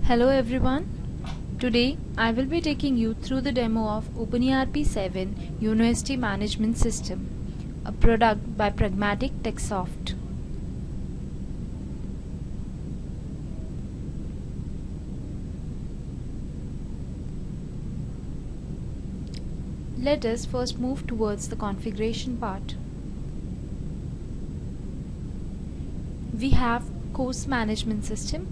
Hello everyone. Today I will be taking you through the demo of OpenERP 7 University Management System, a product by Pragmatic TechSoft. Let us first move towards the configuration part. We have course management system,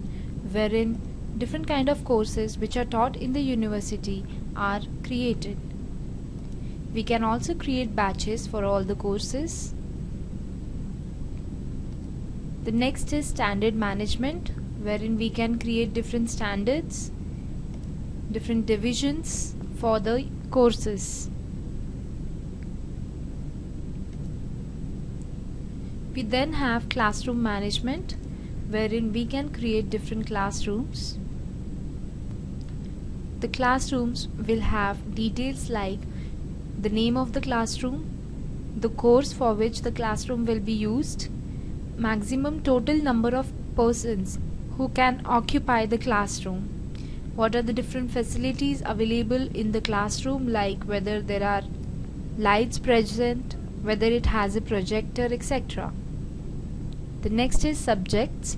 wherein different kind of courses which are taught in the university are created. We can also create batches for all the courses. The next is standard management, wherein we can create different standards, different divisions for the courses. We then have classroom management, wherein we can create different classrooms. The classrooms will have details like the name of the classroom, the course for which the classroom will be used, maximum total number of persons who can occupy the classroom, what are the different facilities available in the classroom, like whether there are lights present, whether it has a projector, etc. The next is subjects.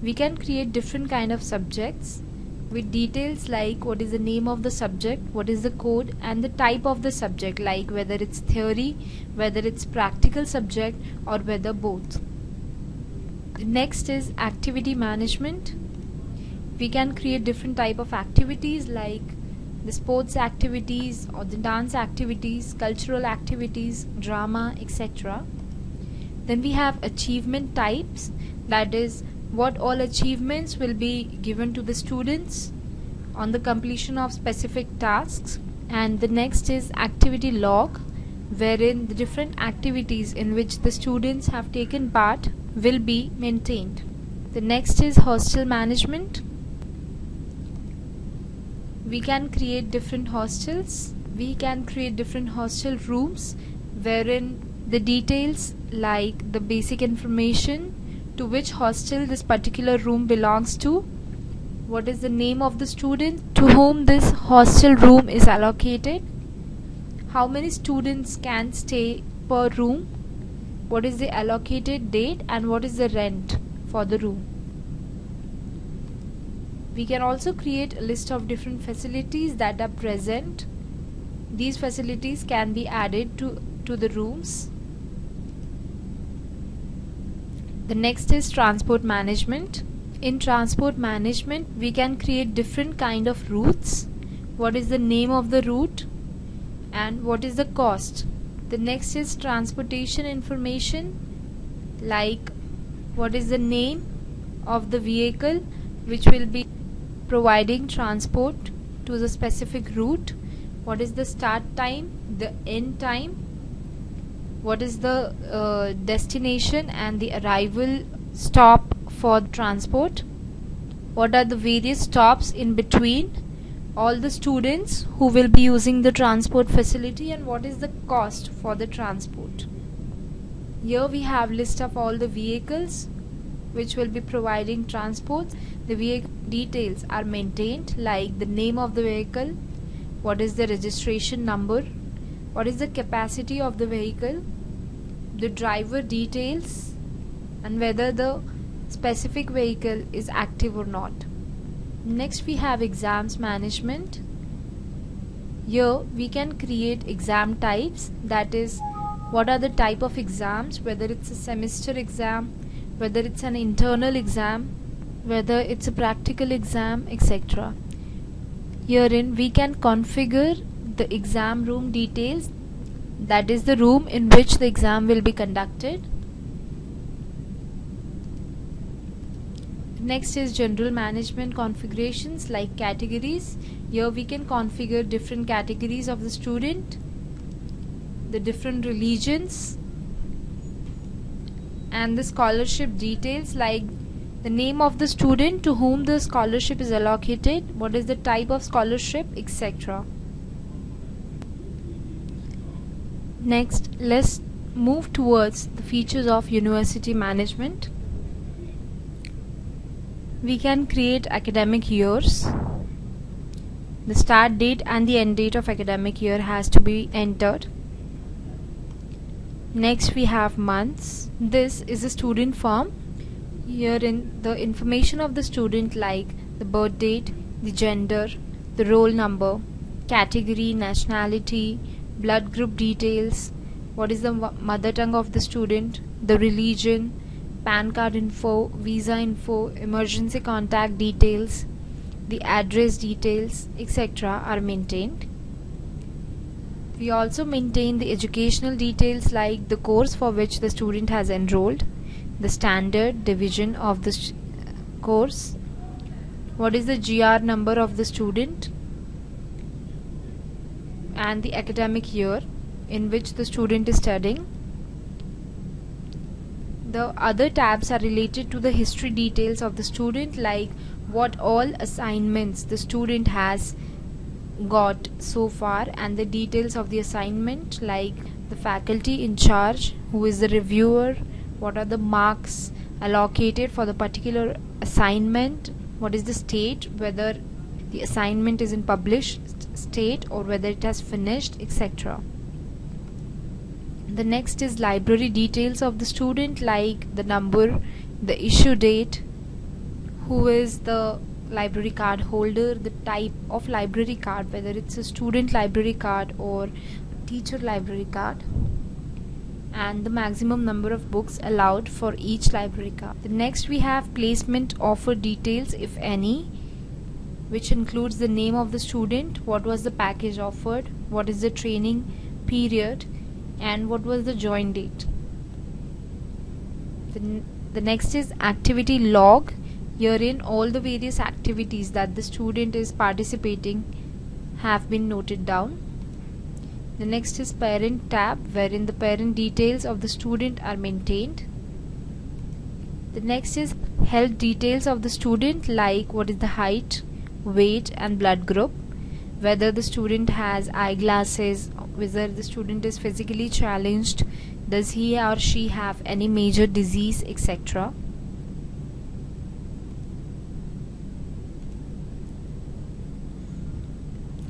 We can create different kind of subjects with details like what is the name of the subject, what is the code, and the type of the subject, like whether it's theory, whether it's practical subject, or whether both. The next is activity management. We can create different type of activities like the sports activities or the dance activities, cultural activities, drama, etc. Then we have achievement types, that is what all achievements will be given to the students on the completion of specific tasks. And the next is activity log, wherein the different activities in which the students have taken part will be maintained. The next is hostel management. We can create different hostels. We can create different hostel rooms, wherein the details like the basic information to which hostel this particular room belongs to, what is the name of the student to whom this hostel room is allocated, how many students can stay per room, what is the allocated date, and what is the rent for the room. We can also create a list of different facilities that are present. These facilities can be added to the rooms. The next is transport management. In transport management, we can create different kind of routes. What is the name of the route and what is the cost. The next is transportation information, like what is the name of the vehicle which will be providing transport to the specific route, what is the start time, the end time, what is the destination and the arrival stop for transport, what are the various stops in between all the students who will be using the transport facility, and what is the cost for the transport. Here we have list of all the vehicles which will be providing transport. The vehicle details are maintained, like the name of the vehicle, what is the registration number, what is the capacity of the vehicle, the driver details, and whether the specific vehicle is active or not. Next we have exams management. Here we can create exam types, that is what are the type of exams, whether it's a semester exam, whether it's an internal exam, whether it's a practical exam, etc. Herein we can configure the exam room details, that is the room in which the exam will be conducted. Next is general management configurations, like categories. Here we can configure different categories of the student, the different religions, and the scholarship details, like the name of the student to whom the scholarship is allocated, what is the type of scholarship, etc. Next, let's move towards the features of university management. we can create academic years. The start date and the end date of academic year has to be entered. Next we have months. This is a student form. Herein the information of the student like the birth date, the gender, the roll number, category, nationality, blood group details, what is the mother tongue of the student, the religion, PAN card info, visa info, emergency contact details, the address details, etc. are maintained. We also maintain the educational details like the course for which the student has enrolled, the standard division of the course, what is the GR number of the student, and the academic year in which the student is studying. The other tabs are related to the history details of the student like what all assignments the student has got so far and the details of the assignment like the faculty in charge, who is the reviewer, what are the marks allocated for the particular assignment, what is the state, whether the assignment is in published state or whether it has finished, etc. The next is library details of the student like the number, the issue date, who is the library card holder, the type of library card, whether it's a student library card or a teacher library card, and the maximum number of books allowed for each library card. The next we have placement offer details, if any, which includes the name of the student, what was the package offered, what is the training period, and what was the join date. The next is activity log. Herein all the various activities that the student is participating have been noted down. The next is parent tab, wherein the parent details of the student are maintained. The next is health details of the student like what is the height, weight and blood group, whether the student has eyeglasses, whether the student is physically challenged, does he or she have any major disease, etc.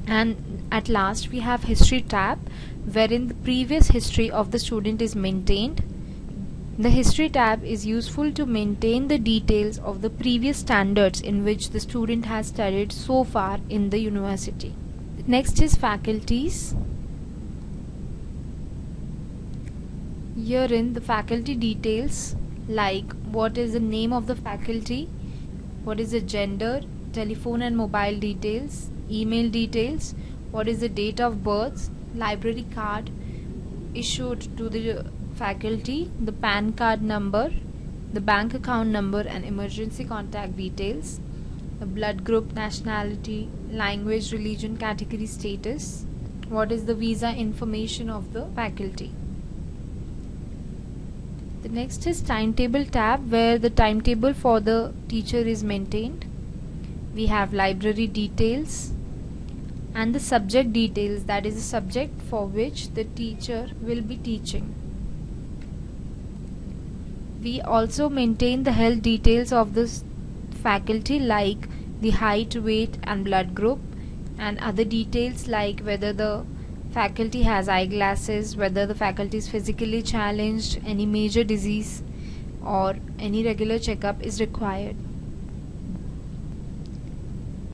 And at last we have history tab, wherein the previous history of the student is maintained. The history tab is useful to maintain the details of the previous standards in which the student has studied so far in the university. Next is faculties. Herein the faculty details like what is the name of the faculty, what is the gender, telephone and mobile details, email details, what is the date of birth, library card issued to the faculty, the PAN card number, the bank account number and emergency contact details, the blood group, nationality, language, religion, category, status, what is the visa information of the faculty. The next is timetable tab, where the timetable for the teacher is maintained. We have library details and the subject details, that is the subject for which the teacher will be teaching. We also maintain the health details of the faculty like the height, weight and blood group, and other details like whether the faculty has eyeglasses, whether the faculty is physically challenged, any major disease or any regular checkup is required.